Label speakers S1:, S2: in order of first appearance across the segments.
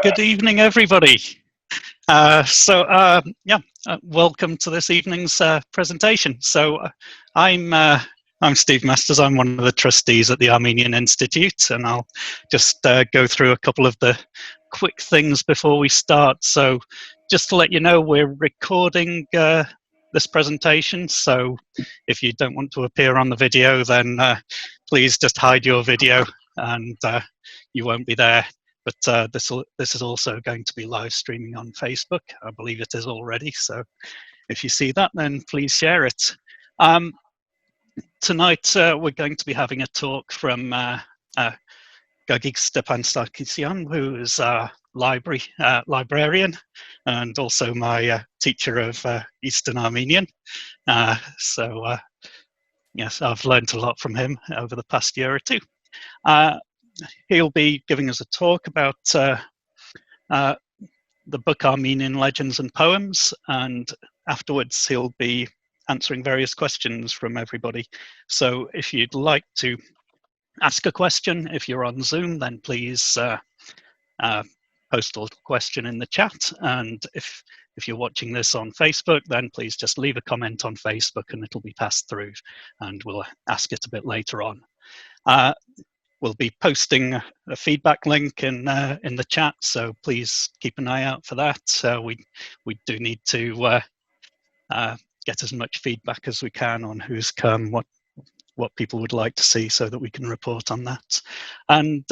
S1: Good evening, everybody. Welcome to this evening's presentation. I'm Steve Masters. I'm one of the trustees at the Armenian Institute, and I'll just go through a couple of the quick things before we start. So just to let you know, we're recording this presentation, so if you don't want to appear on the video, then please just hide your video and you won't be there. But this is also going to be live streaming on Facebook. I believe it is already. So if you see that, then please share it. Tonight, we're going to be having a talk from Gagik Stepan-Sarkissian, who is a librarian and also my teacher of Eastern Armenian. Yes, I've learned a lot from him over the past year or two. He'll be giving us a talk about the book Armenian Legends and Poems, and afterwards he'll be answering various questions from everybody. So if you'd like to ask a question, if you're on Zoom, then please post a little question in the chat, and if you're watching this on Facebook, then please just leave a comment on Facebook and it'll be passed through and we'll ask it a bit later on. We'll be posting a feedback link in the chat, so please keep an eye out for that. We do need to get as much feedback as we can on who's come, what people would like to see, so that we can report on that. And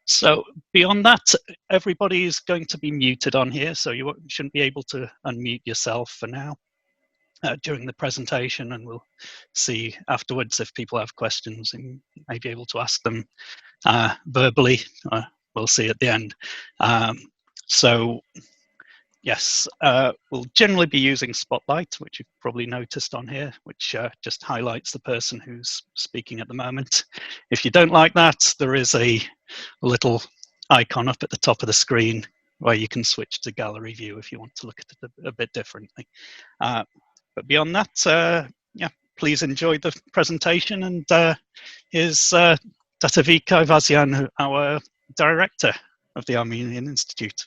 S1: so beyond that, everybody is going to be muted on here, so you shouldn't be able to unmute yourself for now. During the presentation, and we'll see afterwards if people have questions and may be able to ask them verbally. We'll see at the end. Yes, we'll generally be using Spotlight, which you've probably noticed on here, which just highlights the person who's speaking at the moment. If you don't like that, there is a little icon up at the top of the screen where you can switch to gallery view if you want to look at it a bit differently. But beyond that, yeah, please enjoy the presentation. And here's Tatevik Ayvazian, our director of the Armenian Institute.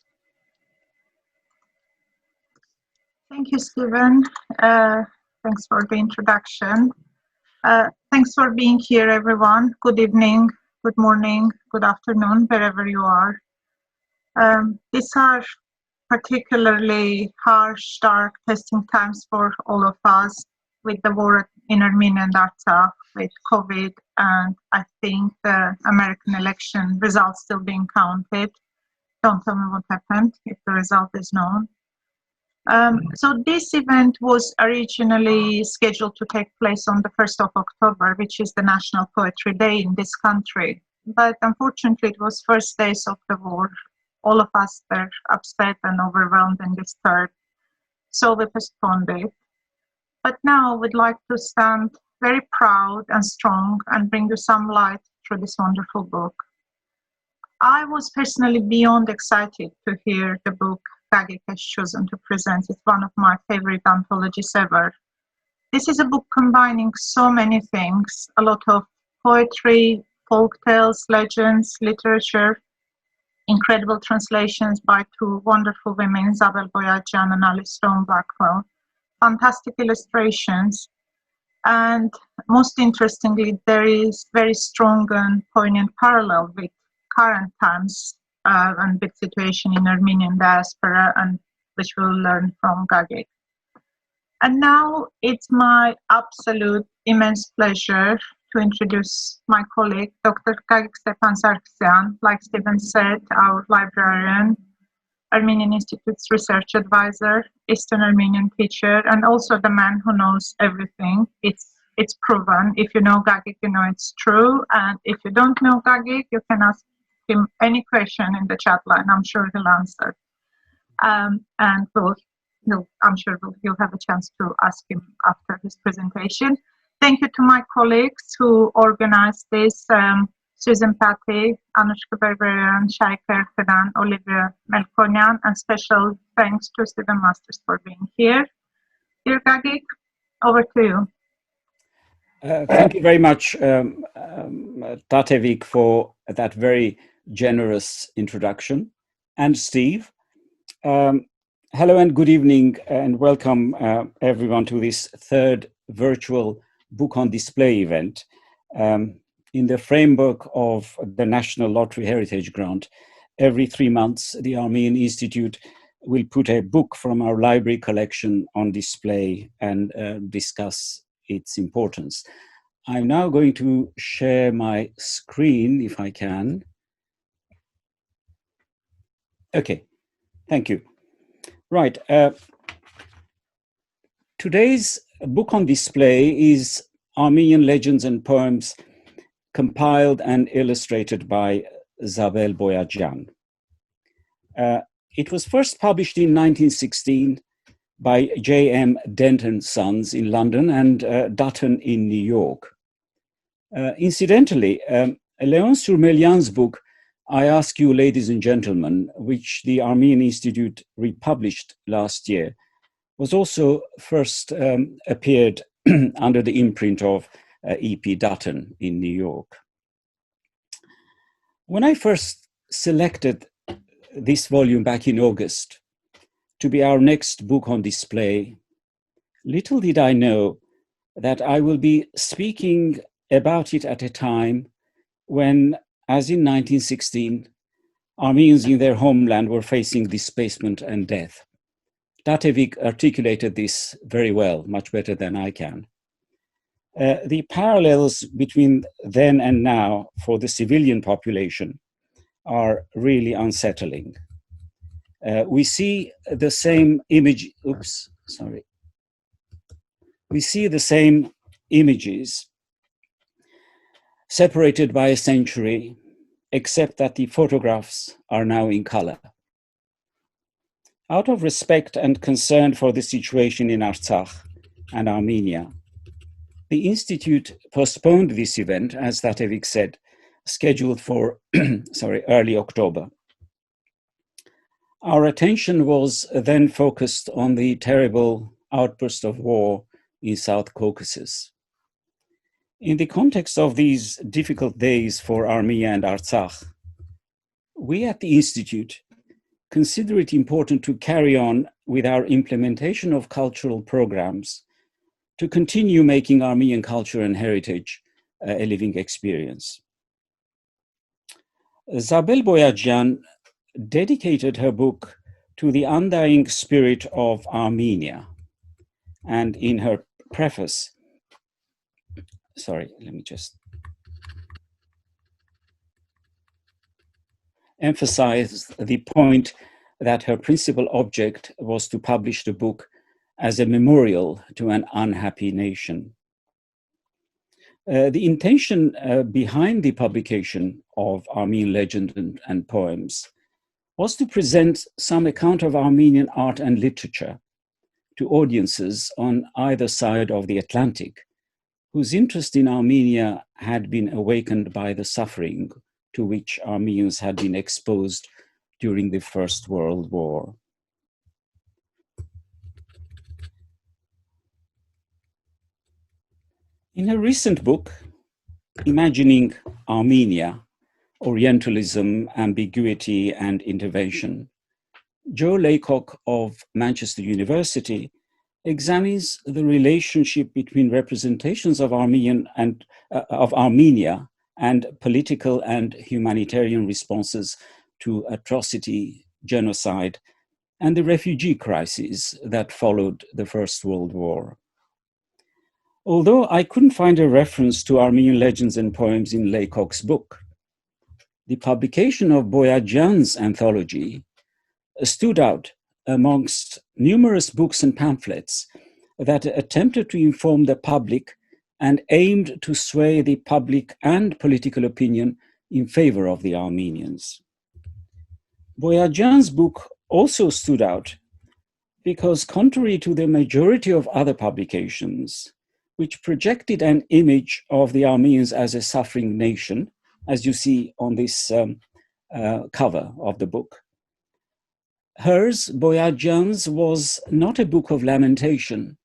S2: Thank you, Stephen. Thanks for the introduction. Thanks for being here, everyone. Good evening, good morning, good afternoon, wherever you are. These are particularly harsh, dark testing times for all of us with the war in Armenia and Artsakh, with COVID, and I think the American election results still being counted. Don't tell me what happened if the result is known. So this event was originally scheduled to take place on the 1st of October, which is the National Poetry Day in this country. But unfortunately, it was first days of the war. All of us were upset and overwhelmed and disturbed, so we postponed it. But now we'd like to stand very proud and strong and bring you some light through this wonderful book. I was personally beyond excited to hear the book Gagik has chosen to present. It's one of my favorite anthologies ever. This is a book combining so many things, a lot of poetry, folk tales, legends, literature, incredible translations by two wonderful women, Zabelle Boyajian and Alice Stone Blackwell, fantastic illustrations, and most interestingly, there is very strong and poignant parallel with current times and big situation in Armenian diaspora, and which we'll learn from Gagik. And now it's my absolute immense pleasure to introduce my colleague, Dr. Gagik Stepan-Sarkissian, like Stephen said, our librarian, Armenian Institute's research advisor, Eastern Armenian teacher, and also the man who knows everything. It's proven. If you know Gagik, you know it's true. And if you don't know Gagik, you can ask him any question in the chat line. I'm sure he'll answer. And I'm sure you'll have a chance to ask him after his presentation. Thank you to my colleagues who organized this, Susan Patty, Anushka Berberian, Shai Kerkedan, Olivia Melkonian, and special thanks to Stephen Masters for being here. Dear Gagik, over to you.
S3: Thank you very much, Tatevik, for that very generous introduction. And Steve. Hello and good evening and welcome everyone to this third virtual book on display event. In the framework of the National Lottery Heritage Grant, every 3 months, the Armenian Institute will put a book from our library collection on display and discuss its importance. I'm now going to share my screen, if I can. Okay, thank you. Right, today's book on display is Armenian Legends and Poems compiled and illustrated by Zabelle Boyajian. It was first published in 1916 by J.M. Dent and Sons in London and Dutton in New York. Incidentally, Léon Surmelian's book, I Ask You, Ladies and Gentlemen, which the Armenian Institute republished last year, was also first appeared under the imprint of E.P. Dutton in New York. When I first selected this volume back in August to be our next book on display, little did I know that I will be speaking about it at a time when, as in 1916, Armenians in their homeland were facing displacement and death. Datevik articulated this very well, much better than I can. The parallels between then and now for the civilian population are really unsettling. We see the same image, We see the same images separated by a century, except that the photographs are now in color. Out of respect and concern for the situation in Artsakh and Armenia, the Institute postponed this event, as Datevik said, scheduled for early October. Our attention was then focused on the terrible outburst of war in South Caucasus. In the context of these difficult days for Armenia and Artsakh, we at the Institute consider it important to carry on with our implementation of cultural programs to continue making Armenian culture and heritage a living experience. Zabelle Boyajian dedicated her book to the undying spirit of Armenia. And in her preface, emphasized the point that her principal object was to publish the book as a memorial to an unhappy nation. The intention behind the publication of Armenian legend and poems was to present some account of Armenian art and literature to audiences on either side of the Atlantic, whose interest in Armenia had been awakened by the suffering to which Armenians had been exposed during the First World War. In her recent book, Imagining Armenia, Orientalism, Ambiguity and Intervention, Jo Laycock of Manchester University examines the relationship between representations of Armenia and political and humanitarian responses to atrocity, genocide, and the refugee crisis that followed the First World War. Although I couldn't find a reference to Armenian legends and poems in Laycock's book, the publication of Boyajian's anthology stood out amongst numerous books and pamphlets that attempted to inform the public and aimed to sway the public and political opinion in favor of the Armenians. Boyajian's book also stood out because, contrary to the majority of other publications, which projected an image of the Armenians as a suffering nation, as you see on this cover of the book, hers, Boyajian's, was not a book of lamentation,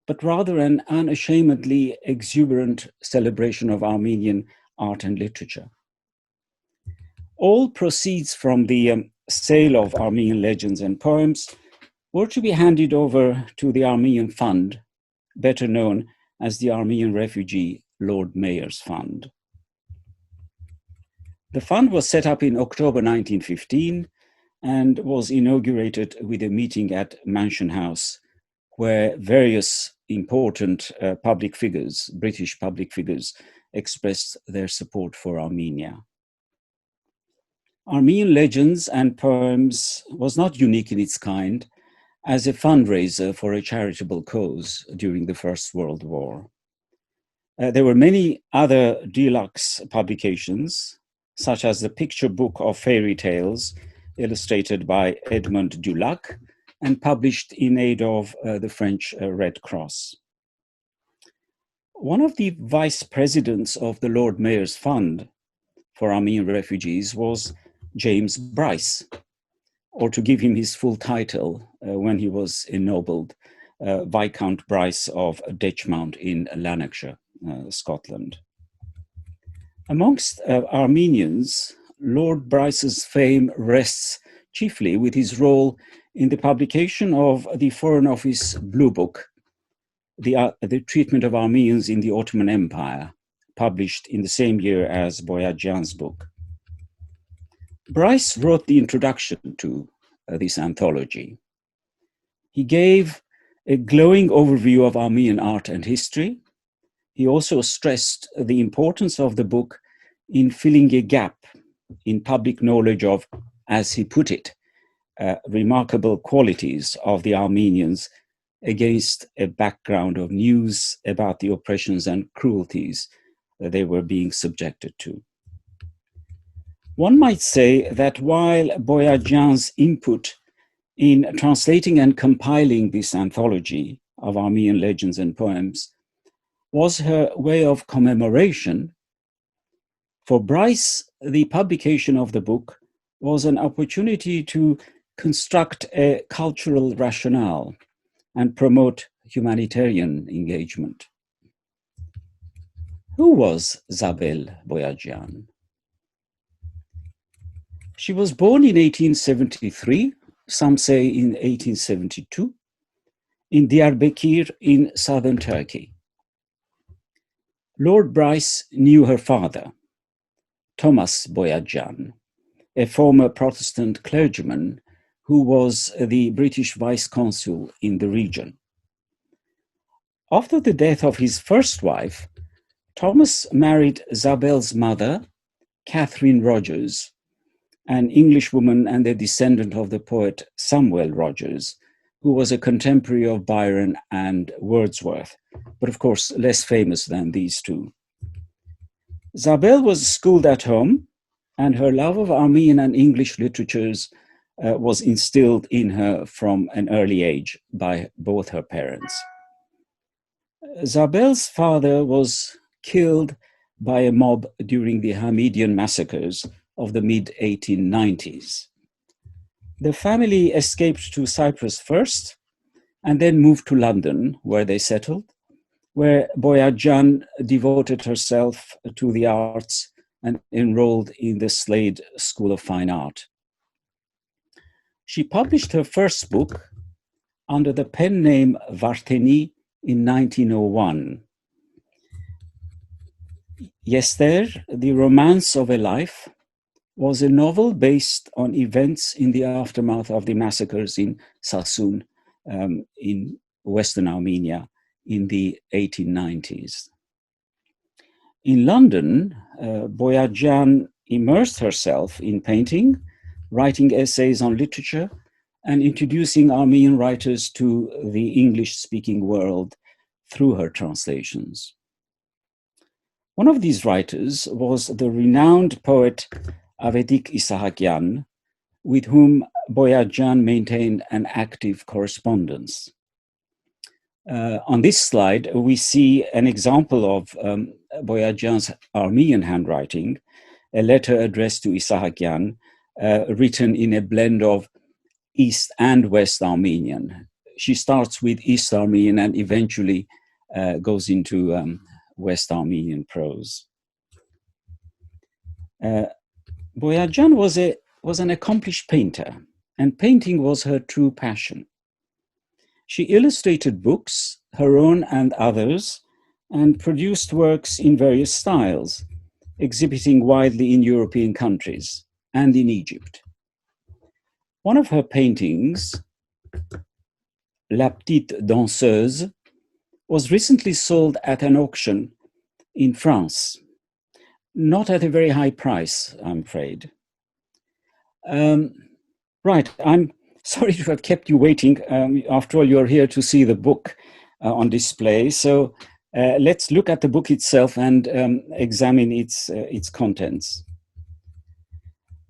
S3: but rather an unashamedly exuberant celebration of Armenian art and literature. All proceeds from the sale of Armenian legends and poems were to be handed over to the Armenian Fund, better known as the Armenian Refugee Lord Mayor's Fund. The fund was set up in October 1915 and was inaugurated with a meeting at Mansion House, where various important public figures, British public figures, expressed their support for Armenia. Armenian Legends and Poems was not unique in its kind as a fundraiser for a charitable cause during the First World War. There were many other deluxe publications, such as the picture book of fairy tales illustrated by Edmond Dulac and published in aid of the French Red Cross. One of the vice presidents of the Lord Mayor's Fund for Armenian refugees was James Bryce, or to give him his full title, when he was ennobled, Viscount Bryce of Ditchmount in Lanarkshire, Scotland. Amongst Armenians, Lord Bryce's fame rests chiefly with his role in the publication of the Foreign Office Blue Book, the treatment of Armenians in the Ottoman Empire, published in the same year as Boyajian's book. Bryce wrote the introduction to this anthology. He gave a glowing overview of Armenian art and history. He also stressed the importance of the book in filling a gap in public knowledge of, as he put it, remarkable qualities of the Armenians against a background of news about the oppressions and cruelties that they were being subjected to. One might say that while Boyajian's input in translating and compiling this anthology of Armenian legends and poems was her way of commemoration, for Bryce, the publication of the book was an opportunity to construct a cultural rationale and promote humanitarian engagement. Who was Zabelle Boyajian? She was born in 1873, some say in 1872, in Diyarbakir in southern Turkey. Lord Bryce knew her father, Thomas Boyajian, a former Protestant clergyman who was the British vice consul in the region. After the death of his first wife, Thomas married Zabelle's mother, Catherine Rogers, an Englishwoman and a descendant of the poet Samuel Rogers, who was a contemporary of Byron and Wordsworth, but of course less famous than these two. Zabelle was schooled at home, and her love of Armenian and English literatures was instilled in her from an early age by both her parents. Zabelle's father was killed by a mob during the Hamidian massacres of the mid-1890s. The family escaped to Cyprus first and then moved to London, where they settled, where Boyajian devoted herself to the arts and enrolled in the Slade School of Fine Art. She published her first book under the pen name Varteni in 1901. Yester, the Romance of a Life, was a novel based on events in the aftermath of the massacres in Sassoon in Western Armenia in the 1890s. In London, Boyajian immersed herself in painting, writing essays on literature, and introducing Armenian writers to the English-speaking world through her translations. One of these writers was the renowned poet Avedik Isahakyan, with whom Boyajian maintained an active correspondence. On this slide, we see an example of Boyajian's Armenian handwriting, a letter addressed to Isahakyan, written in a blend of East and West Armenian. She starts with East Armenian and eventually goes into West Armenian prose. Boyajian was an accomplished painter, and painting was her true passion. She illustrated books, her own and others, and produced works in various styles, exhibiting widely in European countries and in Egypt. One of her paintings, La Petite Danseuse, was recently sold at an auction in France, not at a very high price, I'm afraid. Right, I'm sorry to have kept you waiting. After all, you're here to see the book on display. So let's look at the book itself and examine its contents.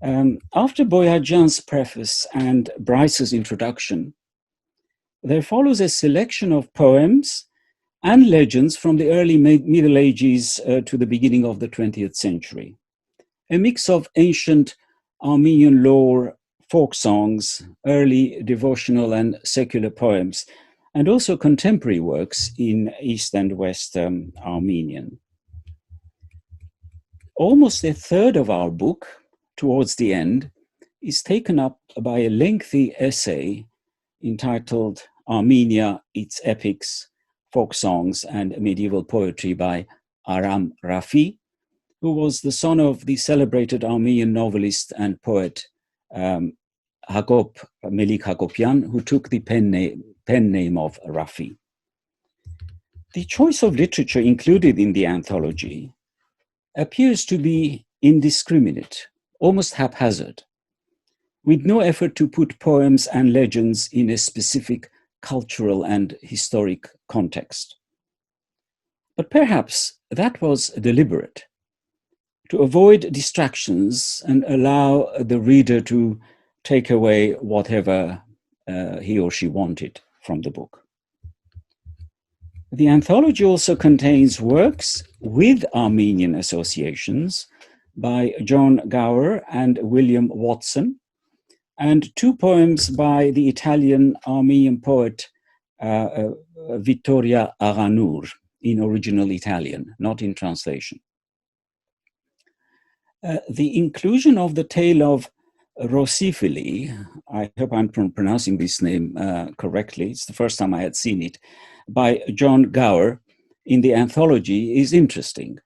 S3: After Boyajian's preface and Bryce's introduction, there follows a selection of poems and legends from the early Middle Ages to the beginning of the 20th century. A mix of ancient Armenian lore, folk songs, early devotional and secular poems, and also contemporary works in East and West Armenian. Almost a third of our book, towards the end, is taken up by a lengthy essay entitled Armenia, Its Epics, Folk Songs and Medieval Poetry by Aram Rafi, who was the son of the celebrated Armenian novelist and poet Hagop Melik Hagopian, who took the pen name of Rafi. The choice of literature included in the anthology appears to be indiscriminate, almost haphazard, with no effort to put poems and legends in a specific cultural and historic context. But perhaps that was deliberate, to avoid distractions and allow the reader to take away whatever he or she wanted from the book. The anthology also contains works with Armenian associations by John Gower and William Watson, and two poems by the Italian Armenian poet Vittoria Aranur in original Italian, not in translation. The inclusion of the tale of Rosifili, I hope I'm pronouncing this name correctly, it's the first time I had seen it, by John Gower in the anthology is interesting.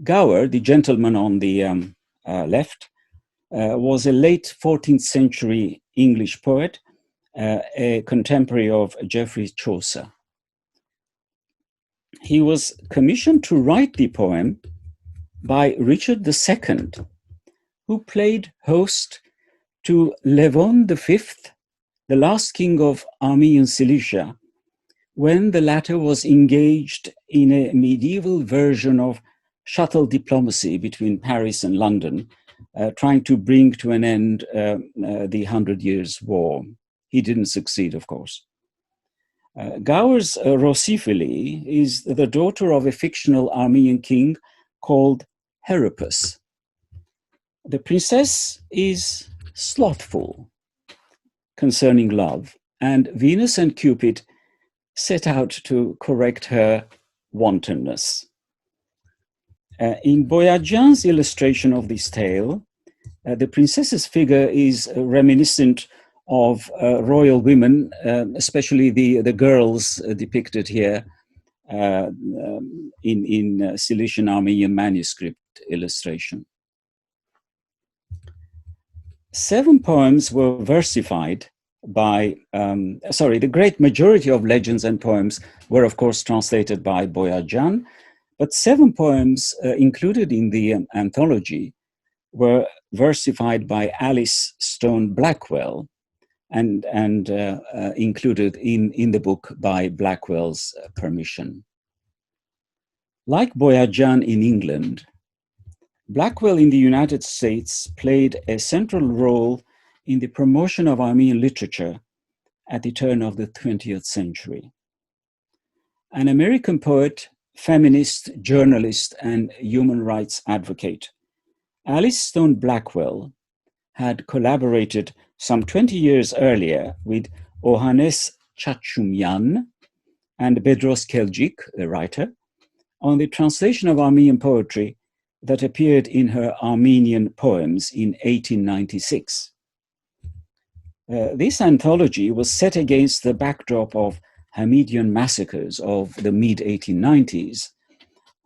S3: Gower, the gentleman on the left, was a late 14th century English poet, a contemporary of Geoffrey Chaucer. He was commissioned to write the poem by Richard II, who played host to Levon V, the last king of Armenian Cilicia, when the latter was engaged in a medieval version of shuttle diplomacy between Paris and London, trying to bring to an end the 100 Years' War. He didn't succeed, of course. Gower's Rosifili is the daughter of a fictional Armenian king called Herapus. The princess is slothful concerning love, and Venus and Cupid set out to correct her wantonness. In Boyajian's illustration of this tale, the princess's figure is reminiscent of royal women, especially the girls depicted here in Cilician Armenian manuscript illustration. 7 poems were versified by, the great majority of legends and poems were of course translated by Boyajian, but 7 poems included in the anthology were versified by Alice Stone Blackwell and included in the book by Blackwell's permission. Like Boyajian in England, Blackwell in the United States played a central role in the promotion of Armenian literature at the turn of the 20th century. An American poet, feminist, journalist, and human rights advocate, Alice Stone Blackwell had collaborated some 20 years earlier with Ohanes Chachumyan and Bedros Kelcik, the writer, on the translation of Armenian poetry that appeared in her Armenian poems in 1896. This anthology was set against the backdrop of Hamidian massacres of the mid-1890s,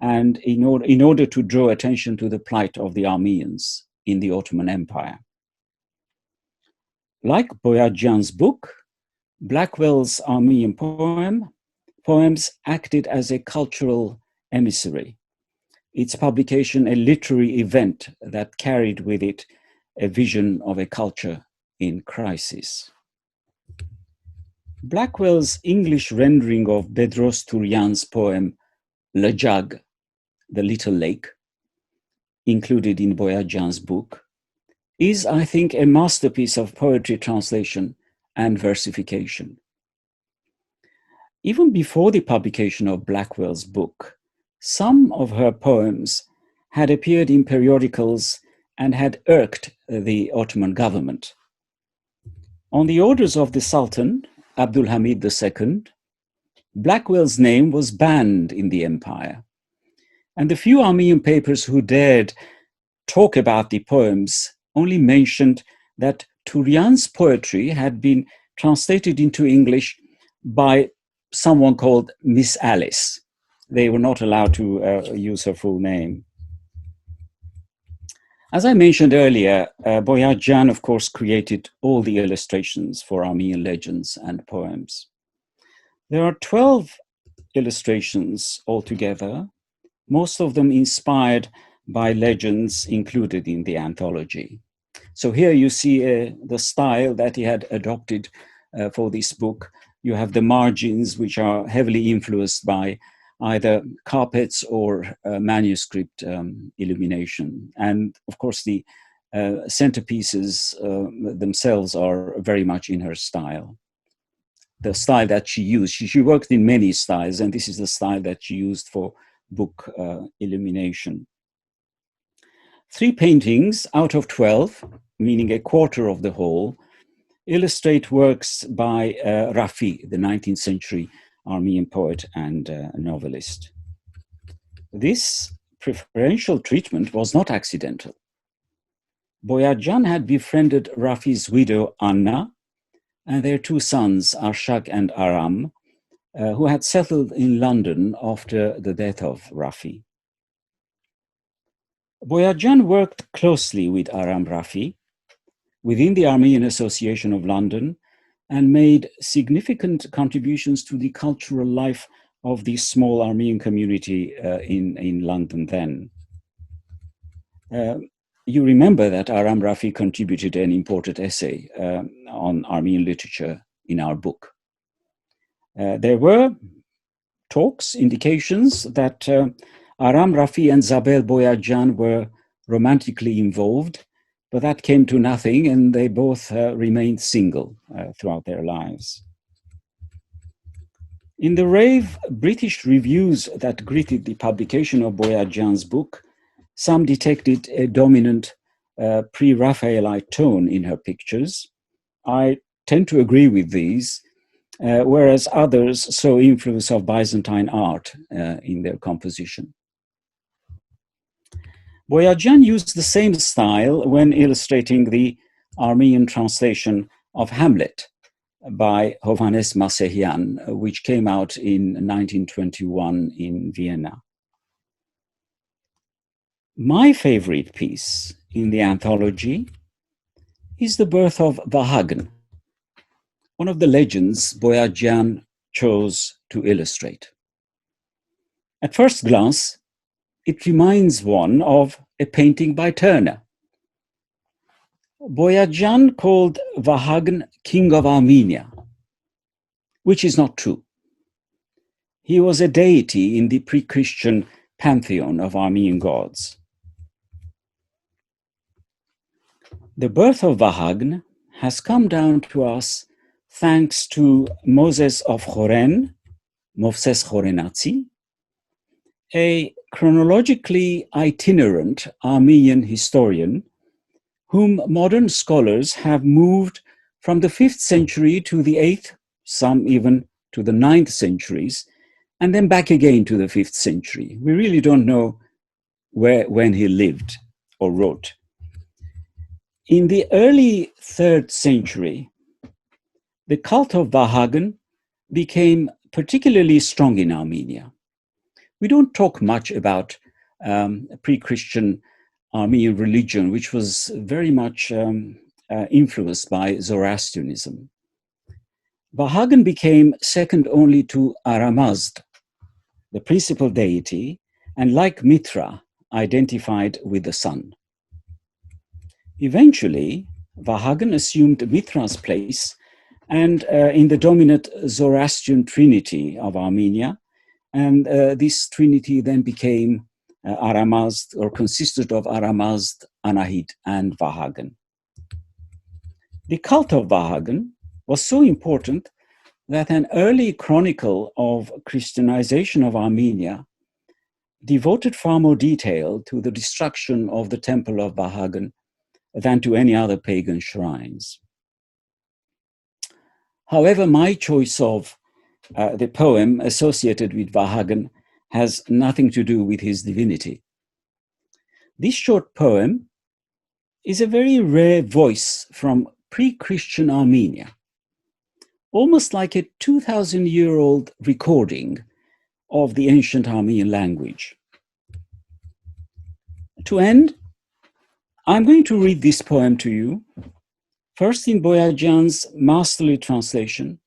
S3: and in order to draw attention to the plight of the Armenians in the Ottoman Empire. Like Boyajian's book, Blackwell's Armenian poems acted as a cultural emissary, its publication a literary event that carried with it a vision of a culture in crisis. Blackwell's English rendering of Bedros Turian's poem Lajag, the Little Lake, included in Boyajian's book, is, I think, a masterpiece of poetry translation and versification. Even before the publication of Blackwell's book, some of her poems had appeared in periodicals and had irked the Ottoman government. On the orders of the Sultan, Abdul Hamid II, Blackwell's name was banned in the empire, and the few Armenian papers who dared talk about the poems only mentioned that Turian's poetry had been translated into English by someone called Miss Alice. They were not allowed to use her full name. As I mentioned earlier, Boyajian, of course, created all the illustrations for Armenian legends and poems. There are 12 illustrations altogether, most of them inspired by legends included in the anthology. So here you see the style that he had adopted for this book. You have the margins, which are heavily influenced by either carpets or manuscript illumination. And of course, the centerpieces themselves are very much in her style. The style that she used, she worked in many styles, and this is the style that she used for book illumination. 3 paintings out of 12, meaning a quarter of the whole, illustrate works by Rafi, the 19th century Armenian poet and novelist. This preferential treatment was not accidental. Boyajian had befriended Rafi's widow, Anna, and their 2 sons, Arshak and Aram, who had settled in London after the death of Rafi. Boyajian worked closely with Aram Rafi within the Armenian Association of London and made significant contributions to the cultural life of the small Armenian community in London then. You remember that Aram Rafi contributed an important essay on Armenian literature in our book. There were talks, indications that Aram Rafi and Zabelle Boyajian were romantically involved, but that came to nothing, and they both remained single throughout their lives. In the rave British reviews that greeted the publication of Boyajian's book, some detected a dominant pre-Raphaelite tone in her pictures. I tend to agree with these, whereas others saw influence of Byzantine art in their composition. Boyajian used the same style when illustrating the Armenian translation of Hamlet by Hovhannes Masehian, which came out in 1921 in Vienna. My favorite piece in the anthology is The Birth of Vahagn, one of the legends Boyajian chose to illustrate. At first glance, it reminds one of a painting by Turner. Boyajian called Vahagn King of Armenia, which is not true. He was a deity in the pre-Christian pantheon of Armenian gods. The birth of Vahagn has come down to us thanks to Moses of Choren, Movses Chorenatsi, a chronologically itinerant Armenian historian whom modern scholars have moved from the 5th century to the 8th, some even to the 9th centuries, and then back again to the 5th century. We really don't know when he lived or wrote. In the early 3rd century, the cult of Vahagan became particularly strong in Armenia. We don't talk much about pre-Christian Armenian religion, which was very much influenced by Zoroastrianism. Vahagan became second only to Aramazd, the principal deity, and like Mithra, identified with the sun. Eventually, Vahagan assumed Mithra's place and in the dominant Zoroastrian trinity of Armenia, and this trinity then became Aramazd, or consisted of Aramazd, Anahit, and Vahagan. The cult of Vahagan was so important that an early chronicle of Christianization of Armenia devoted far more detail to the destruction of the temple of Vahagan than to any other pagan shrines. However, my choice of the poem associated with Vahagan has nothing to do with his divinity. This short poem is a very rare voice from pre-Christian Armenia, almost like a 2,000-year-old recording of the ancient Armenian language. To end, I'm going to read this poem to you, first in Boyajian's masterly translation,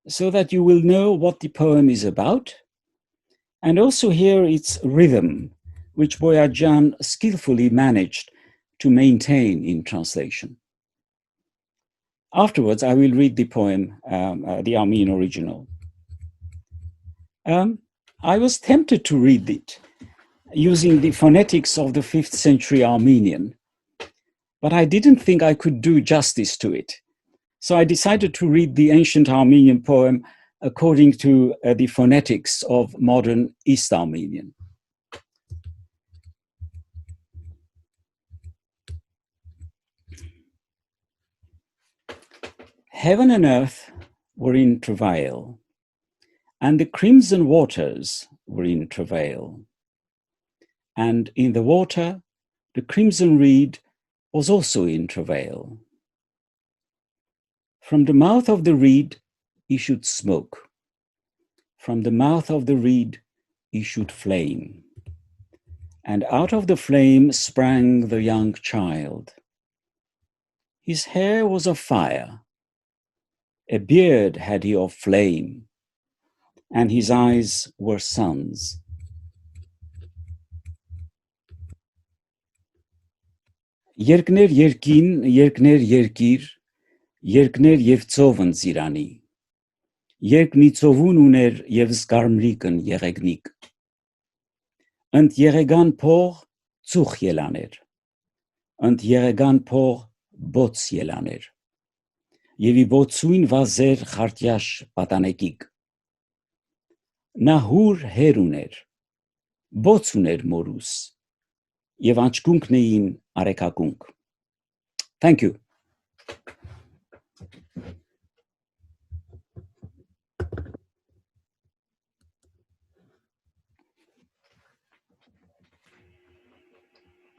S3: so that you will know what the poem is about, and also hear its rhythm, which Boyajian skillfully managed to maintain in translation. Afterwards, I will read the poem, the Armenian original. I was tempted to read it using the phonetics of the 5th century Armenian, but I didn't think I could do justice to it. So I decided to read the ancient Armenian poem according to the phonetics of modern East Armenian. Heaven and earth were in travail, and the crimson waters were in travail. And in the water, the crimson reed was also in travail. From the mouth of the reed issued smoke. From the mouth of the reed issued flame. And out of the flame sprang the young child. His hair was of fire. A beard had he of flame, and his eyes were suns. Երկներ երկին, երկներ երկիր, երկներ եւ ծովն ծիրանի, երկ մի ծովուն ուներ եւ զգարմրիկն եղեգնիկ, ընդ եղեգան փող ծուխ ելաներ, ընդ եղեգան փող բոց ելաներ, եւ ի բոցույն վազեր խարտյաշ պատանեկիկ, նա հուր հեր ուներ, բոց ուներ մորուս, եւ անչկունքն էին արեկակունք. Thank you.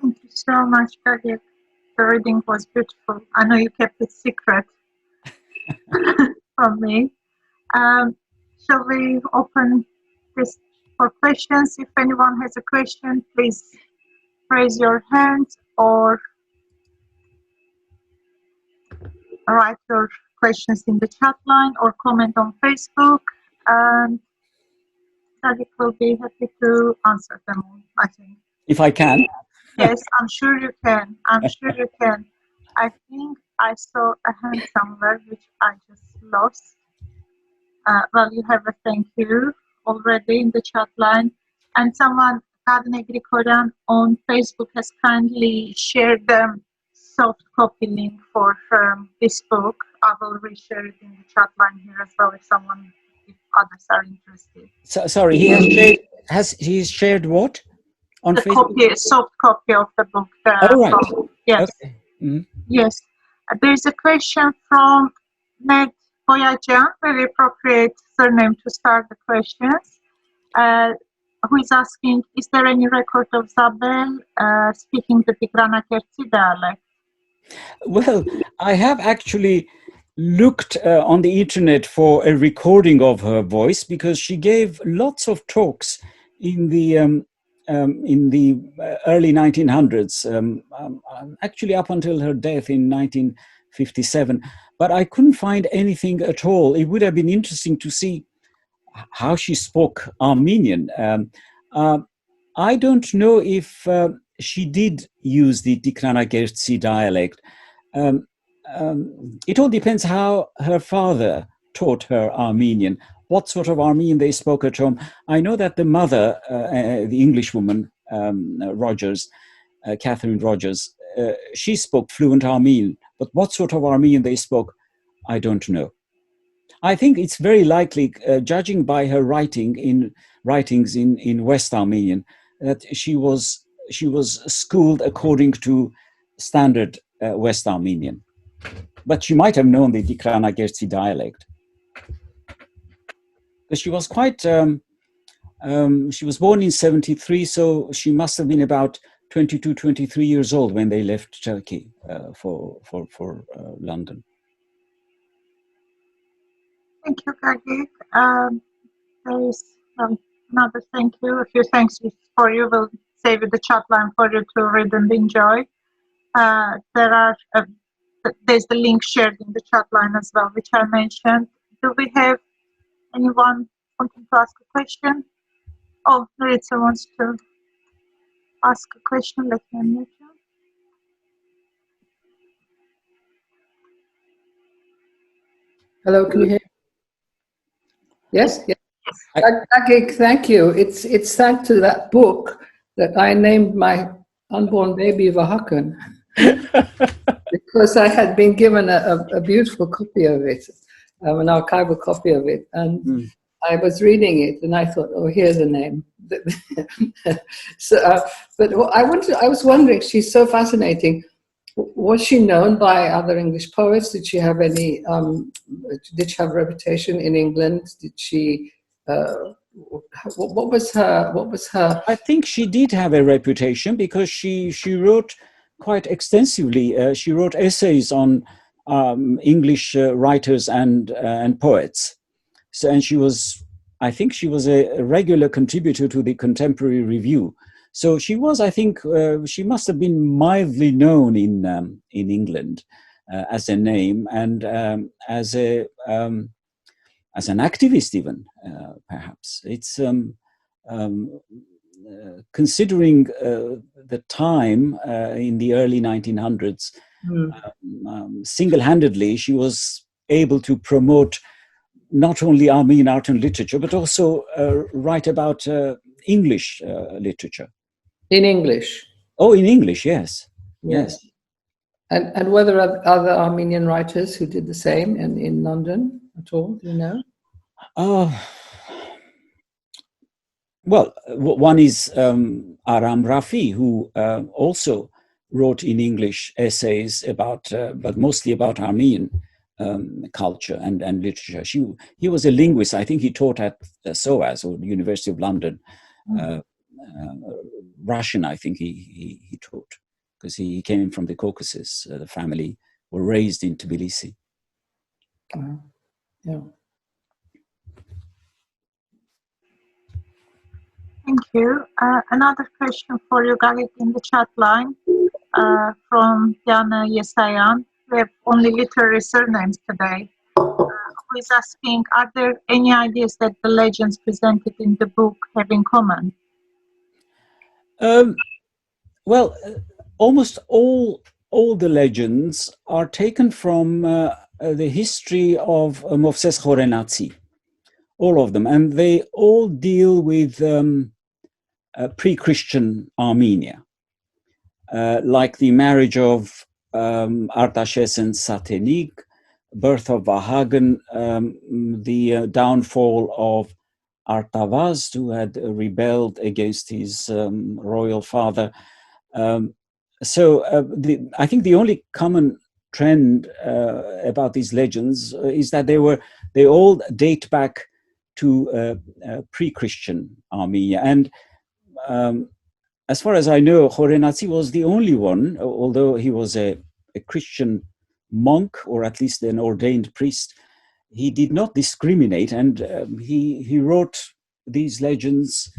S2: Thank you so much, Gagik. The reading was beautiful. I know you kept it secret from me. Shall we open this for questions? If anyone has a question, please raise your hand or write your questions in the chat line or comment on Facebook. And Gagik will be happy to answer them all, I think.
S3: If I can.
S2: Yes, I'm sure you can. I'm sure you can. I think I saw a hand somewhere which I just lost. Well, you have a thank you already in the chat line. And someone, Kadne Grigoryan, on Facebook has kindly shared the soft copy link for this book. I will reshare it in the chat line here as well if others are interested.
S3: So, sorry, he has shared what? On
S2: the
S3: Facebook?
S2: Soft copy of the book.
S3: Oh, right.
S2: Yes.
S3: Okay. Mm-hmm.
S2: Yes. There's a question from Ned Boyajian, very appropriate surname to start the questions. who is asking, is there any record of Zabelle speaking the Tarkmanchats dialect?
S3: Well, I have actually looked on the internet for a recording of her voice, because she gave lots of talks in the early 1900s, actually up until her death in 1957. But I couldn't find anything at all. It would have been interesting to see how she spoke Armenian. I don't know if she did use the Tarkmanchats dialect. It all depends how her father taught her Armenian, what sort of Armenian they spoke at home. I know that the mother, the English woman, Rogers, Catherine Rogers, she spoke fluent Armenian, but what sort of Armenian they spoke, I don't know. I think it's very likely, judging by her writings in West Armenian, that she was schooled according to standard West Armenian. But she might have known the Tarkmanchats dialect. But she was quite, she was born in 73, so she must have been about 22, 23 years old when they left Turkey for London.
S2: Thank you, Gagik. There is another thank you. A few thanks for you. We'll save the chat line for you to read and enjoy. There's the link shared in the chat line as well, which I mentioned. Do we have anyone wanting to ask a question? Oh, Maritza wants to ask a question. Let me unmute you.
S4: Hello, can you hear me? Yes? Yes. Gagik, thank you. It's thanks to that book that I named my unborn baby Vahakan. Because I had been given a beautiful copy of it, an archival copy of it, and I was reading it, and I thought, "Oh, here's a name." So, but I was wondering. She's so fascinating. Was she known by other English poets? Did she have any? Did she have a reputation in England? Did she? What was her? What was her?
S3: I think she did have a reputation, because she wrote quite extensively. She wrote essays on English writers and poets. So, and I think she was a regular contributor to the Contemporary Review. So she was, I think, she must have been mildly known in England as a name, and as an activist even, perhaps. It's considering the time in the early 1900s, single-handedly, she was able to promote not only Armenian art and literature, but also write about English literature.
S4: In English?
S3: Oh, in English, yes. Yes.
S4: And were there other Armenian writers who did the same in London at all? Do you know?
S3: Well, one is Aram Rafi, who also wrote in English essays about, but mostly about Armenian culture and literature. He was a linguist. I think he taught at SOAS, or the University of London. Russian, I think he taught, because he came from the Caucasus. The family were raised in Tbilisi.
S4: Yeah.
S2: Thank you. Another question for you, Gagik, in the chat line from Yana Yesayan. We have only literary surnames today. Who is asking, are there any ideas that the legends presented in the book have in common?
S3: Well, almost all the legends are taken from the history of Movses Khorenatsi, all of them, and they all deal with pre-Christian Armenia, like the marriage of Artashes and Satenik, birth of Vahagan, the downfall of Artavaz, who had rebelled against his royal father. So I think the only common trend about these legends is that they all date back to pre-Christian Armenia. And as far as I know, Khorenatsi was the only one, although he was a Christian monk, or at least an ordained priest. He did not discriminate, and he wrote these legends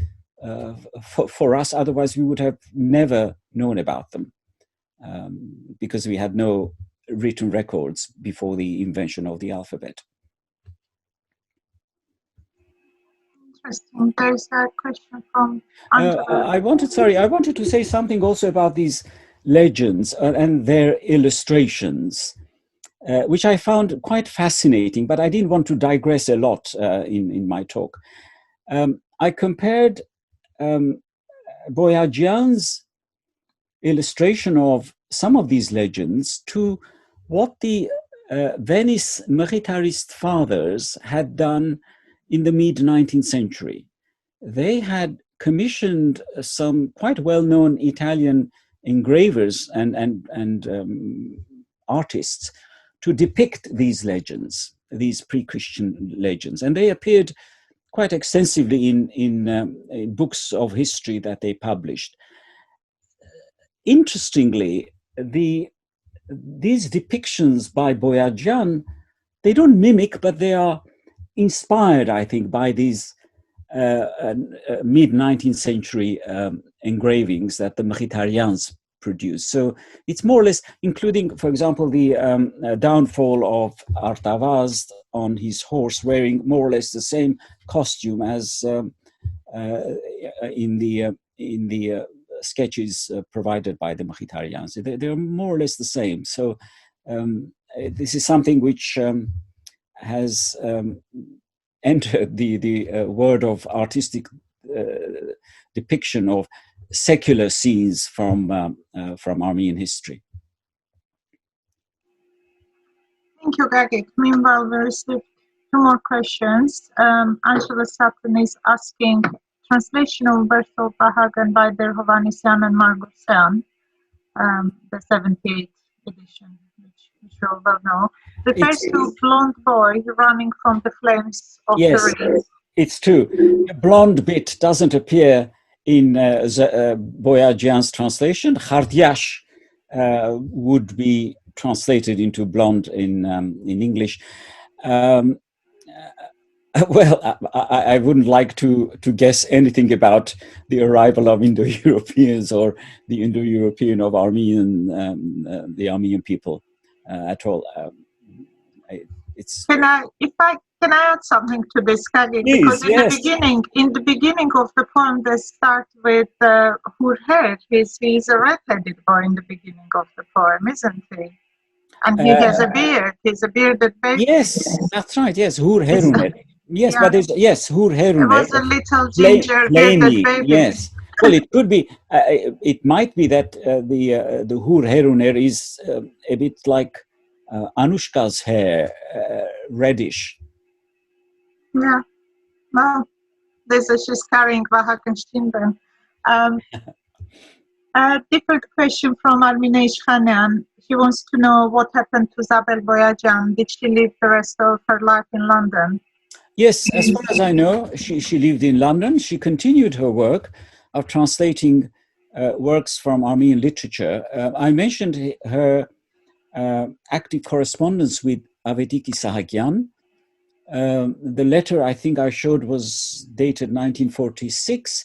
S3: for us. Otherwise, we would have never known about them, because we had no written records before the invention of the alphabet.
S2: Interesting. There's a question from
S3: I wanted to say something also about these legends and their illustrations, which I found quite fascinating, but I didn't want to digress a lot in my talk. I compared Boyajian's illustration of some of these legends to what the Venice militarist fathers had done in the mid-19th century. They had commissioned some quite well-known Italian engravers and artists to depict these legends, these pre-Christian legends, and they appeared quite extensively in books of history that they published. Interestingly, these depictions by Boyajian, they don't mimic, but they are inspired, I think, by these mid-19th century engravings that the Mkhitaryan's produced. So it's more or less, including, for example, the downfall of Artavasd on his horse, wearing more or less the same costume as in the sketches provided by the Mkhitaryan's. They're more or less the same. So this is something which has entered the world of artistic depiction of secular scenes from Armenian history.
S2: Thank you, Gagik. Meanwhile, we received two more questions. Angela Sutton is asking, translation of Birth of Bahagan by Der Hovanesyan and Margosian, the 78th edition, which you all well know, refers to a blonde boy running from the flames of the ring.
S3: It's true. The blonde bit doesn't appear in Boyajian's translation. Khardyash would be translated into blonde in English. Well, I wouldn't like to guess anything about the arrival of Indo-Europeans or the Indo-European of Armenian, the Armenian people at all.
S2: Can I add something to this, Gagik?
S3: Please,
S2: because in the beginning of the poem, they start with Hurher. He's a red-headed boy in the beginning of the poem, isn't he? And he has a beard. He's a bearded baby.
S3: Yes, that's right. Yes, Hurheruner. Yes, yeah. But there's Hurheruner.
S2: It was a little ginger bearded baby.
S3: Yes. Well, it could be. It might be that the Hurheruner is a bit like Anushka's hair, reddish.
S2: Yeah. Well, she's carrying Vahakan Stimben. A different question from Arminej Khanyan. He wants to know what happened to Zabelle Boyajian. Did she live the rest of her life in London?
S3: Yes, as far as I know, she lived in London. She continued her work of translating works from Armenian literature. I mentioned her active correspondence with Avedik Isahakyan. The letter I think I showed was dated 1946,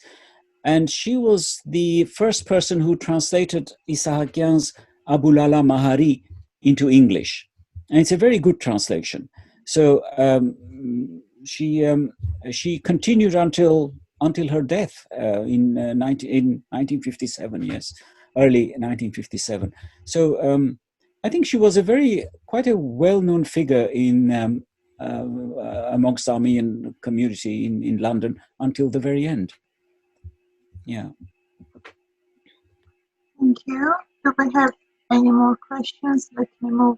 S3: and she was the first person who translated Isahakyan's Abulala Mahari into English. And it's a very good translation. So she continued until her death in 1957, yes, early 1957. So I think she was quite a well-known figure in amongst the Armenian community in London until the very end. Yeah.
S2: Thank you. Do we have any more questions? Let me move.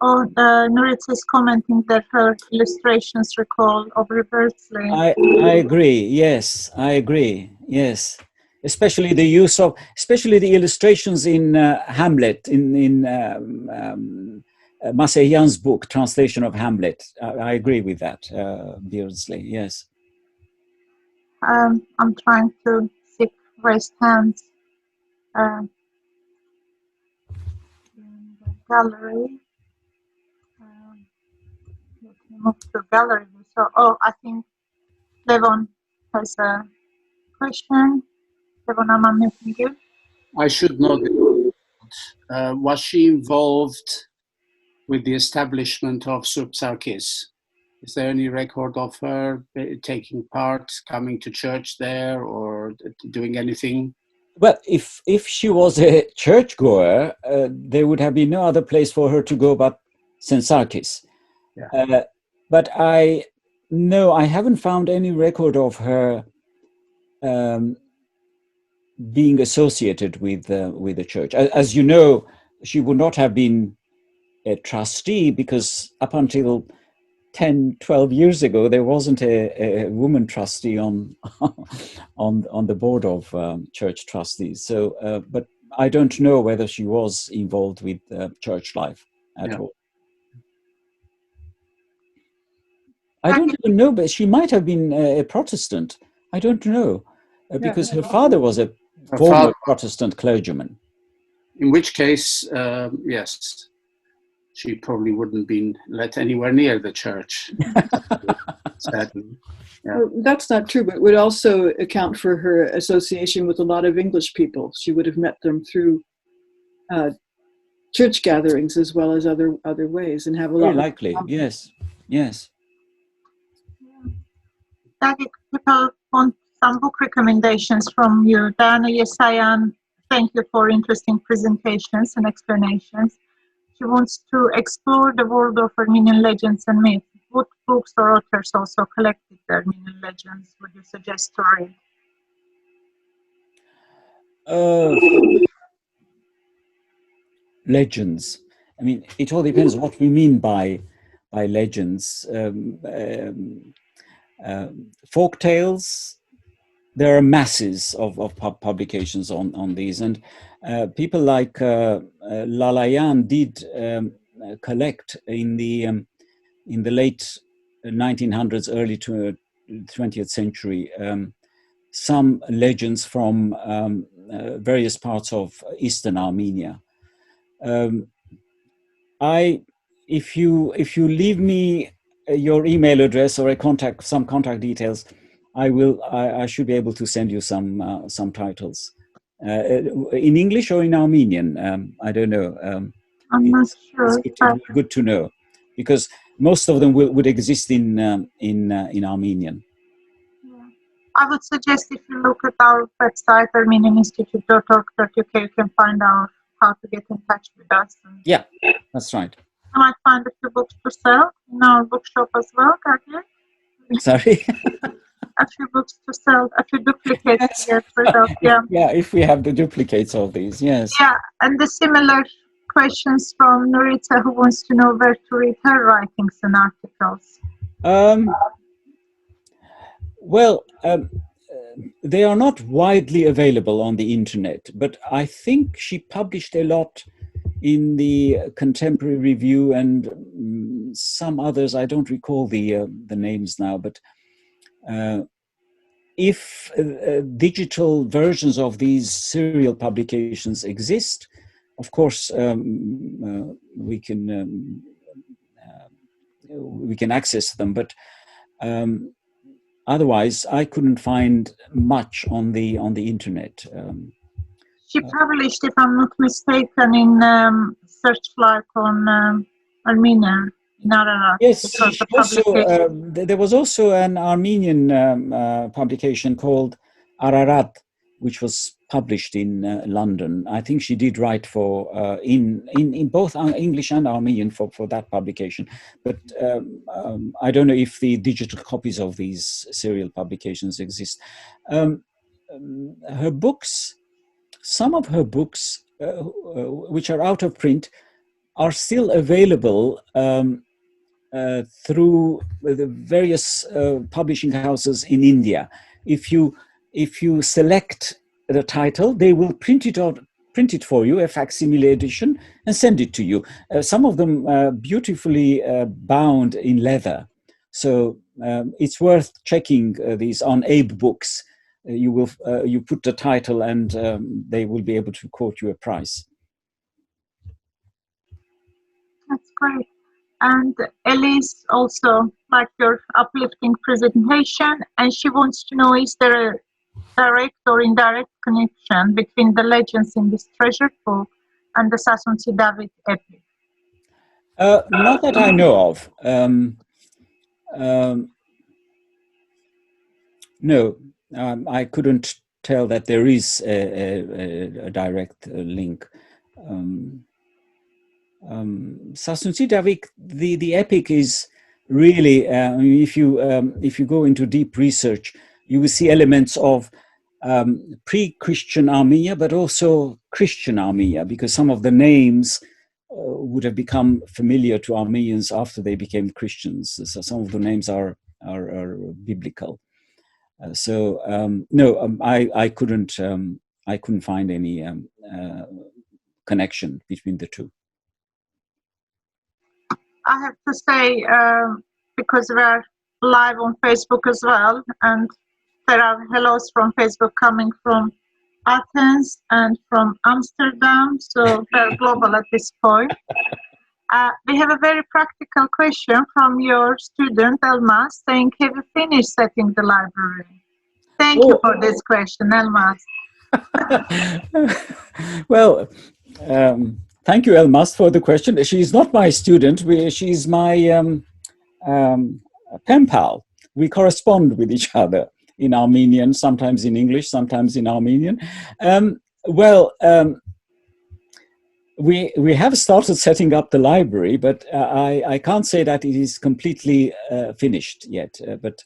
S2: Oh, Nuritz is commenting that her illustrations recall Aubrey Beardsley.
S3: I agree. Yes, I agree. Yes, especially the illustrations in Hamlet, in Maseyan's book, Translation of Hamlet. I agree with that, Beardsley, yes.
S2: I'm trying to seek raised hands in the gallery. Let me move to gallery. So, oh, I think Levon has a question. Levon, am I missing you?
S5: I should know that. Was she involved with the establishment of Sarkis? Is there any record of her taking part, coming to church there, or doing anything?
S3: Well, if she was a churchgoer, there would have been no other place for her to go but St. Sarkis.
S5: Yeah.
S3: But I haven't found any record of her being associated with the church. As you know, she would not have been a trustee because up until 10, 12 years ago, there wasn't a woman trustee on the board of church trustees. So, but I don't know whether she was involved with church life at all. I don't even know, but she might have been a Protestant. I don't know, because her father was a former Protestant clergyman.
S5: In which case, yes, she probably wouldn't have been let anywhere near the church. Sadly. Yeah.
S6: Well, that's not true, but it would also account for her association with a lot of English people. She would have met them through church gatherings as well as other ways, and have a lot.
S3: Likely, yes, yes.
S2: Gagik, people want some book recommendations from you. Diana Yesayan, thank you for interesting presentations and explanations. She wants to explore the world of Armenian legends and myths. What books or authors also collected the Armenian legends would you suggest to read?
S3: Legends. I mean, it all depends what we mean by legends. Folk tales. There are masses of publications on these, and people like Lalayan did collect in the late 1900s, early 20th century, some legends from various parts of Eastern Armenia. If you leave me your email address or some contact details, I should be able to send you some titles in English or in Armenian. I don't know.
S2: I'm not sure.
S3: It's good to know, because most of them would exist in Armenian.
S2: Yeah. I would suggest if you look at our website, armenianinstitute.org.uk, you can find out how to get in touch with us.
S3: Yeah, that's right.
S2: You might find a few books to sell in our bookshop as well, Gagik.
S3: Sorry?
S2: A few books to sell, a few duplicates.
S3: Yes.
S2: To get rid of, yeah.
S3: Yeah, if we have the duplicates of these, yes.
S2: Yeah, and the similar questions from Norita, who wants to know where to read her writings and articles.
S3: Well, they are not widely available on the internet, but I think she published a lot in the Contemporary Review and some others. I don't recall the names now, but if digital versions of these serial publications exist, of course, we can access them. But otherwise, I couldn't find much on the internet.
S2: She published, if I'm not mistaken, in Searchlight on Armenia in Ararat.
S3: Yes, there was also an Armenian publication called Ararat, which was published in London. I think she did write for in both English and Armenian for that publication. But I don't know if the digital copies of these serial publications exist. Her books, some of her books, which are out of print, are still available through the various publishing houses in India. If you select the title, they will print it out print it for you, a facsimile edition, and send it to you. Some of them beautifully bound in leather. So it's worth checking these on Abe Books. You put the title and they will be able to quote you a price.
S2: That's great. And Alice also liked your uplifting presentation, and she wants to know, is there a direct or indirect connection between the legends in this treasured book and the Sassoon-C David epic?
S3: Not that I know of. No, I couldn't tell that there is a direct link. Sassoon-C David, the epic is really, if you go into deep research, you will see elements of pre-Christian Armenia, but also Christian Armenia, because some of the names would have become familiar to Armenians after they became Christians. So some of the names are biblical. No, I couldn't find any connection between the two.
S2: I have to say, because we are live on Facebook as well, and there are hellos from Facebook coming from Athens and from Amsterdam, so they're global at this point. We have a very practical question from your student, Elmas, saying, have you finished setting the library? Thank you for this question, Elmas.
S3: Well, thank you, Elmas, for the question. She's not my student. She's my pen pal. We correspond with each other in Armenian, sometimes in English, sometimes in Armenian. We have started setting up the library, but I can't say that it is completely finished yet. But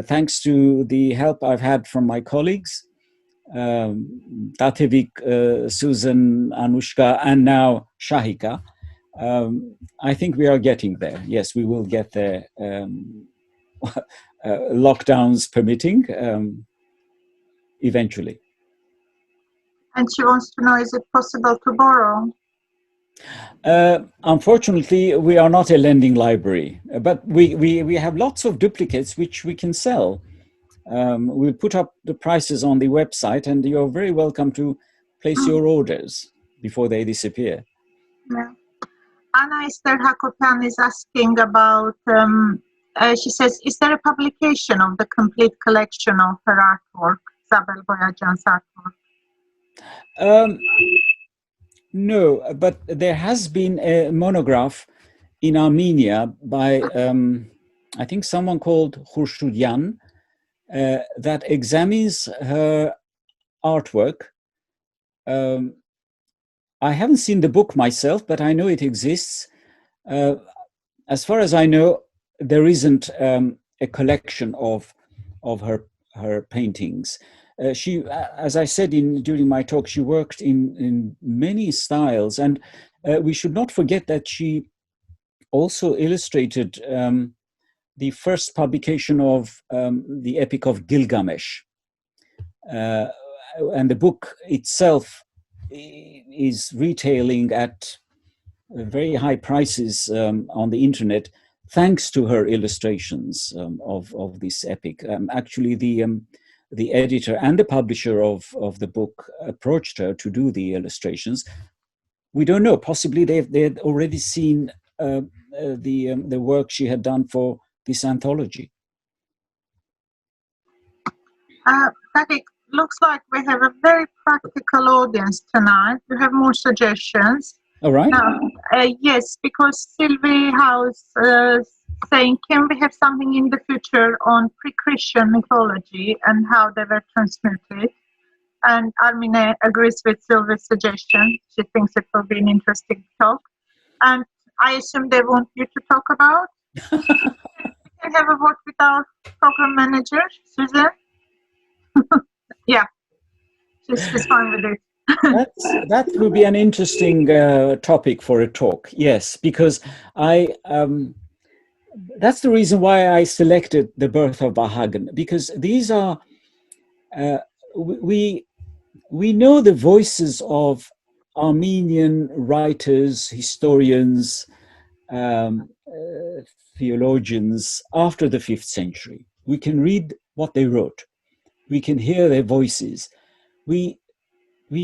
S3: thanks to the help I've had from my colleagues, Tatevik, Susan, Anushka, and now Shahika, I think we are getting there. Yes, we will get there, lockdowns permitting, eventually.
S2: And she wants to know, is it possible to borrow?
S3: Unfortunately, we are not a lending library, but we have lots of duplicates which we can sell. We'll put up the prices on the website, and you're very welcome to place your orders before they disappear.
S2: Yeah. Anna Esther Hakotan is asking about, she says, is there a publication of the complete collection of her artwork, Zabelle Boyajian's artwork?
S3: No, but there has been a monograph in Armenia by, I think, someone called Khurshudyan, that examines her artwork. I haven't seen the book myself, but I know it exists. As far as I know, there isn't a collection of her paintings. She, as I said during my talk, she worked in many styles, and we should not forget that she also illustrated the first publication of the Epic of Gilgamesh. And the book itself is retailing at very high prices on the internet, thanks to her illustrations of this epic. Actually, the editor and the publisher of the book approached her to do the illustrations. We don't know. Possibly they had already seen the work she had done for this anthology.
S2: Gagik, looks like we have a very practical audience tonight. We have more suggestions.
S3: All right.
S2: Yes, because Sylvie House saying, can we have something in the future on pre-Christian mythology and how they were transmitted? And Armine agrees with Sylvie's suggestion. She thinks it will be an interesting talk. And I assume they want you to talk about. Can have a word with our program manager, Susan? Yeah, she's fine with it.
S3: That will be an interesting topic for a talk. Yes, because that's the reason why I selected The Birth of Bahagan, because these are we know the voices of Armenian writers, historians, theologians after the 5th century. We can read what they wrote. We can hear their voices. We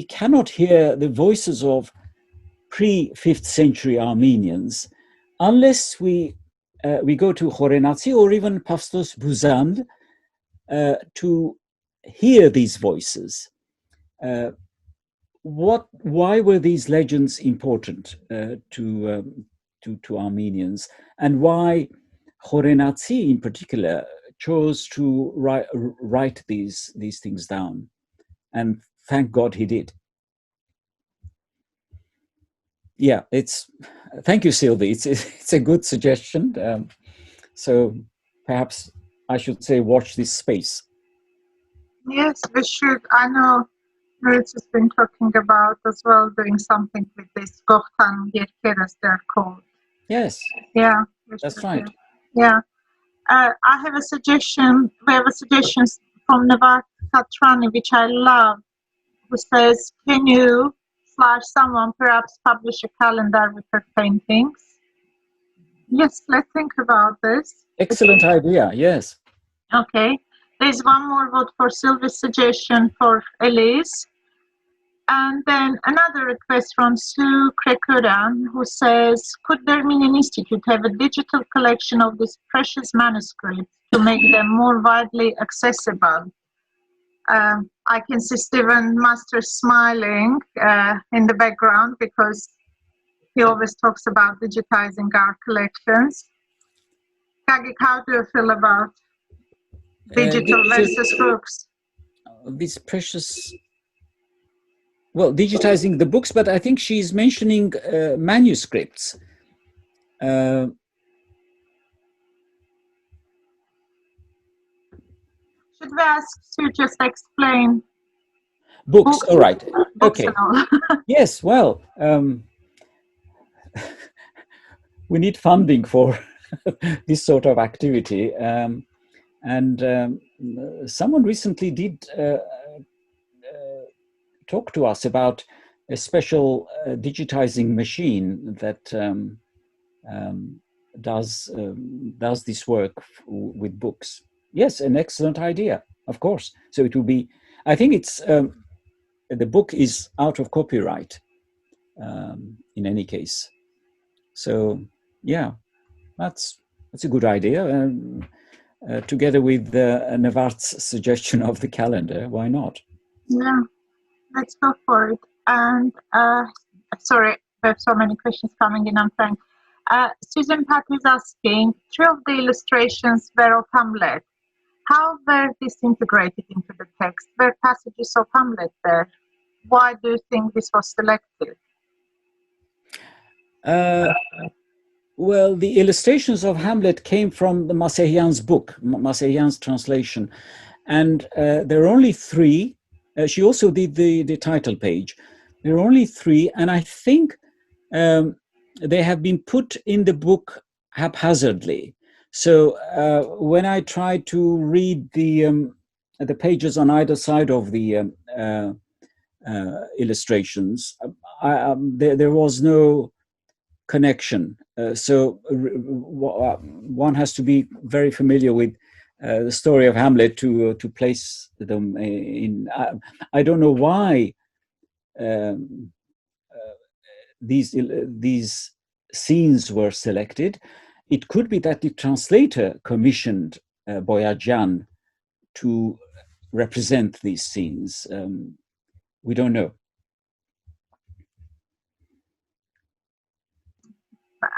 S3: cannot hear the voices of pre-5th century Armenians unless we go to Khorenatsi or even Pastos Buzand to hear these voices. Why were these legends important to Armenians, and why Khorenatsi in particular chose to write these things down? And thank God he did. Yeah, thank you, Sylvie. It's a good suggestion. So perhaps I should say watch this space.
S2: Yes, we should. I know Roots has been talking about as well doing something with this Gohtan Yerker, as they're called.
S3: Yes.
S2: Yeah.
S3: That's right.
S2: Yeah. I have a suggestion. We have a suggestion from Nevat Katrani, which I love, who says, can you / someone perhaps publish a calendar with her paintings? Yes, let's think about this.
S3: Excellent idea, yes.
S2: Okay. There's one more vote for Sylvie's suggestion for Elise. And then another request from Sue Krekuran, who says, could the Armenian Institute have a digital collection of these precious manuscripts to make them more widely accessible? I can see Stephen Masters smiling in the background because he always talks about digitizing our collections. Gagik, how do you feel about digital versus books?
S3: These precious... Well, digitizing the books, but I think she's mentioning manuscripts.
S2: Should we ask to just explain?
S3: Books, all right.
S2: Books
S3: okay.
S2: and all.
S3: Yes, well, we need funding for this sort of activity. Someone recently did talk to us about a special digitizing machine that does this work with books. Yes, an excellent idea, of course. So it will be, I think it's, the book is out of copyright in any case. So yeah, that's a good idea. Together with Nevart's suggestion of the calendar, why not?
S2: Yeah, let's go for it. And sorry, we have so many questions coming in. I'm trying. Susan Pat is asking, 3 of the illustrations were of Hamlet. How were these integrated into the text? Were passages of Hamlet there? Why do you think this was selected?
S3: Well, the illustrations of Hamlet came from the Masehian's book, Masehian's translation. And there are only 3. She also did the title page. There are only 3, and I think they have been put in the book haphazardly. So when I tried to read the pages on either side of the illustrations, there was no connection. So one has to be very familiar with the story of Hamlet to place them in. I don't know why these scenes were selected. It could be that the translator commissioned Boyajian to represent these scenes. We don't know.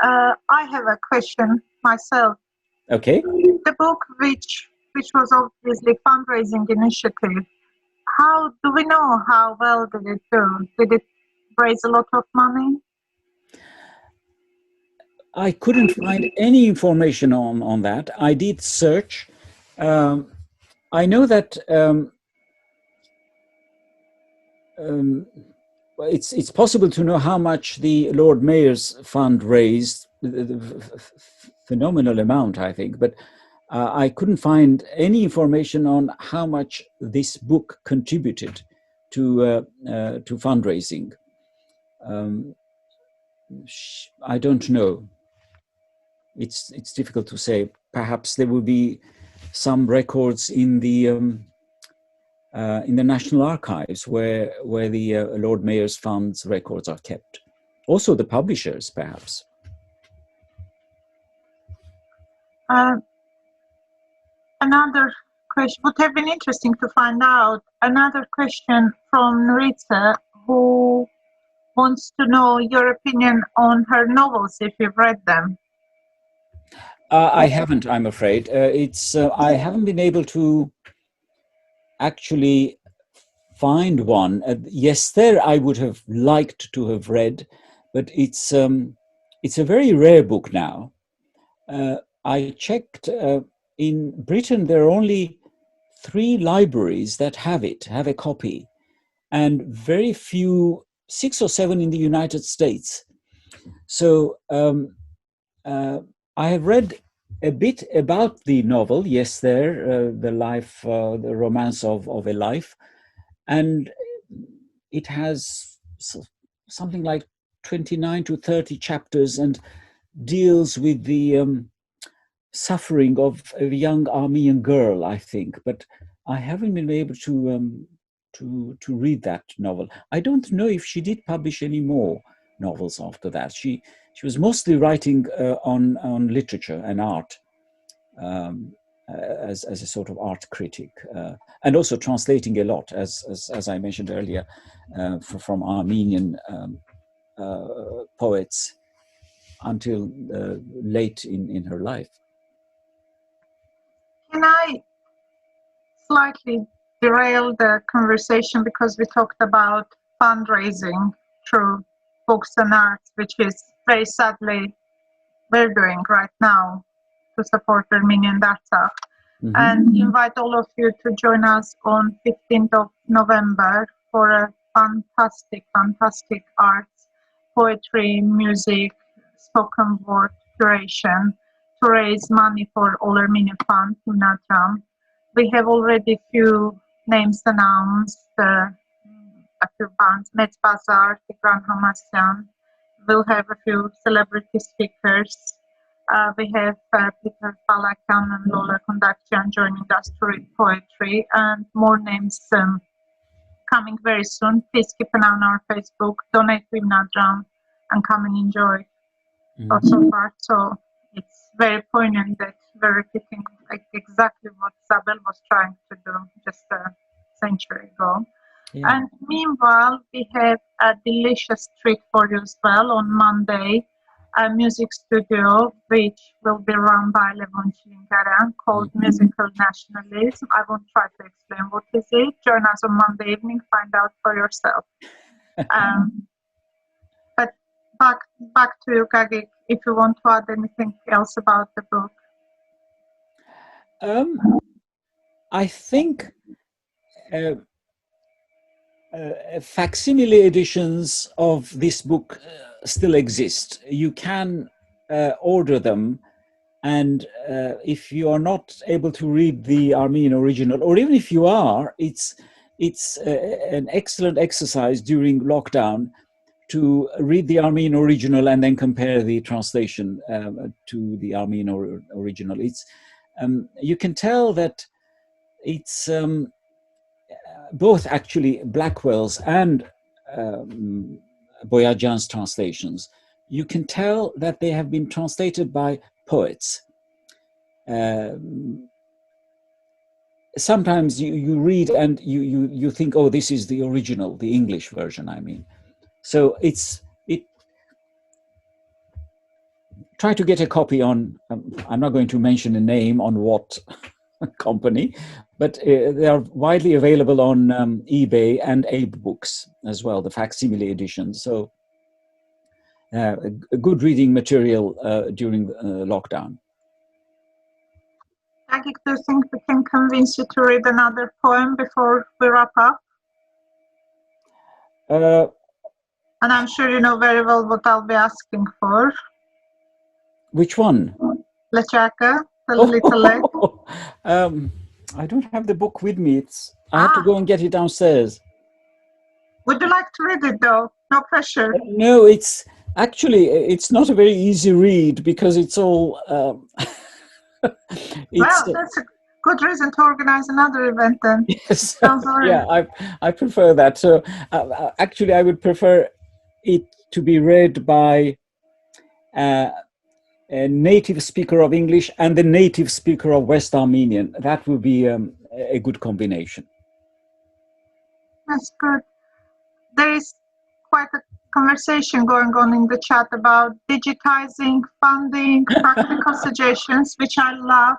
S2: I have a question myself.
S3: Okay.
S2: The book, which was obviously fundraising initiative, how do we know how well did it do? Did it raise a lot of money?
S3: I couldn't find any information on that. I did search. I know that it's possible to know how much the Lord Mayor's fund raised, phenomenal amount, I think, but I couldn't find any information on how much this book contributed to fundraising. I don't know. It's difficult to say. Perhaps there will be some records in the National Archives where the Lord Mayor's Fund's records are kept. Also the publishers, perhaps.
S2: Another question would have been interesting to find out. Another question from Rita, who wants to know your opinion on her novels, if you've read them.
S3: I haven't, I'm afraid. I haven't been able to actually find one. Yes, there I would have liked to have read, but it's a very rare book now. I checked. In Britain, there are only 3 libraries that have a copy, and very few, 6 or 7 in the United States. So I have read a bit about the novel, Yes, There, the romance of a life, and it has something like 29 to 30 chapters and deals with the suffering of a young Armenian girl, I think, but I haven't been able to read that novel. I don't know if she did publish any more novels after that. She was mostly writing on literature and art, as a sort of art critic, and also translating a lot, as I mentioned earlier, from Armenian poets until late in her life.
S2: Can I slightly derail the conversation, because we talked about fundraising through books and arts, which is very sadly we're doing right now to support Armenian data, and invite all of you to join us on 15th of November for a fantastic arts, poetry, music, spoken word curation to raise money for All Armenian Fund in Natram. We have already few names announced, a few bands, Metz Bazar, Tigran Hamasyan. We'll have a few celebrity speakers. We have Peter Palakan and Lola Kondakjian joining us to read poetry, and more names coming very soon. Please keep an eye on our Facebook, donate with Nadram, and come and enjoy also part. So it's very poignant that we're repeating like exactly what Zabelle was trying to do just a century ago. Yeah. And meanwhile, we have a delicious treat for you as well on Monday, a music studio which will be run by Levon Chilingara called Musical Nationalism. I won't try to explain what is it. Join us on Monday evening, find out for yourself. But back to you, Gagik, if you want to add anything else about the book.
S3: I think facsimile editions of this book still exist. You can order them, and if you are not able to read the Armenian original, or even if you are, it's an excellent exercise during lockdown to read the Armenian original and then compare the translation to the Armenian original. It's you can tell that it's both actually Blackwell's and Boyajian's translations. You can tell that they have been translated by poets. Sometimes you read and you think, oh, this is the original, the English version, I mean. So try to get a copy on, I'm not going to mention a name on what company, but they are widely available on eBay and Abe Books as well, the facsimile edition. So a good reading material during lockdown.
S2: Gagik, do you think we can convince you to read another poem before we wrap up? And I'm sure you know very well what I'll be asking for.
S3: Which one?
S2: Lechaka, the little leg.
S3: I don't have the book with me. I have to go and get it downstairs.
S2: Would you like to read it though? No pressure.
S3: No, it's actually, it's not a very easy read because it's all,
S2: Well, that's a good reason to organize another event then.
S3: yes,
S2: Sorry.
S3: yeah, I prefer that. So actually, I would prefer it to be read by a native speaker of English and the native speaker of West Armenian. That would be a good combination.
S2: That's good. There is quite a conversation going on in the chat about digitizing, funding, practical suggestions, which I love.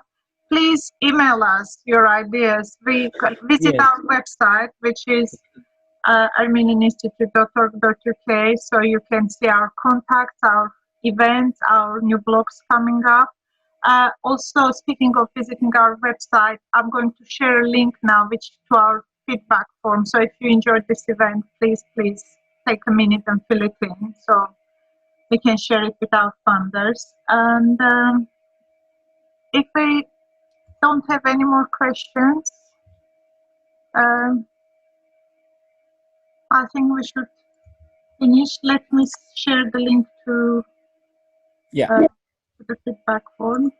S2: Please email us your ideas. We visit
S3: Yes.
S2: our website, which is armenianinstitute.org.uk, so you can see our contacts, our events, our new blogs coming up. Also, speaking of visiting our website, I'm going to share a link now which to our feedback form. So if you enjoyed this event, please take a minute and fill it in so we can share it with our funders. And if we don't have any more questions, I think we should finish. Let me share the link to the feedback form.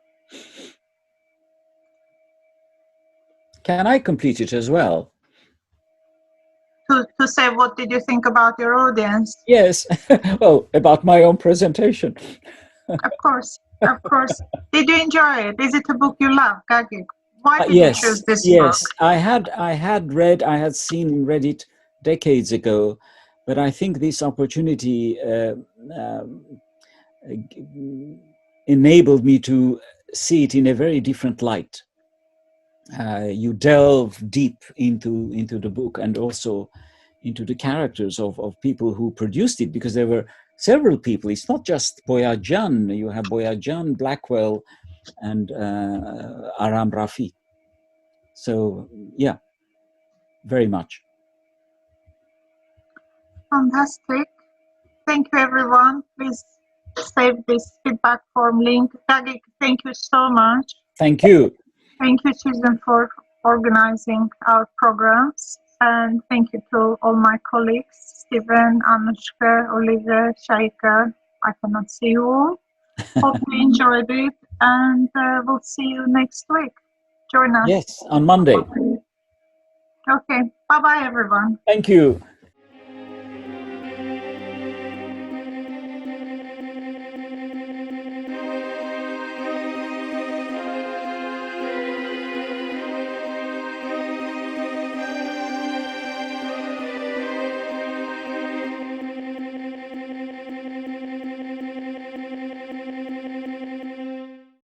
S3: Can I complete it as well?
S2: To say what did you think about your audience?
S3: Yes. Well, about my own presentation.
S2: Of course, of course. Did you enjoy it? Is it a book you love, Gagik? Why did you choose this book?
S3: I had seen and read it decades ago, but I think this opportunity enabled me to see it in a very different light. You delve deep into the book and also into the characters of people who produced it, because there were several people. It's not just Boyajian. You have Boyajian, Blackwell, and Aram Rafi. So yeah, very much.
S2: Fantastic. Thank you, everyone. Please save this feedback form link. Gagik, thank you so much.
S3: Thank you.
S2: Thank you, Susan, for organizing our programs. And thank you to all my colleagues, Stephen, Anushka, Oliver, Shaika. I cannot see you all. Hope you enjoyed it, and we'll see you next week. Join us.
S3: Yes, on Monday.
S2: Okay. Bye-bye, everyone.
S3: Thank you.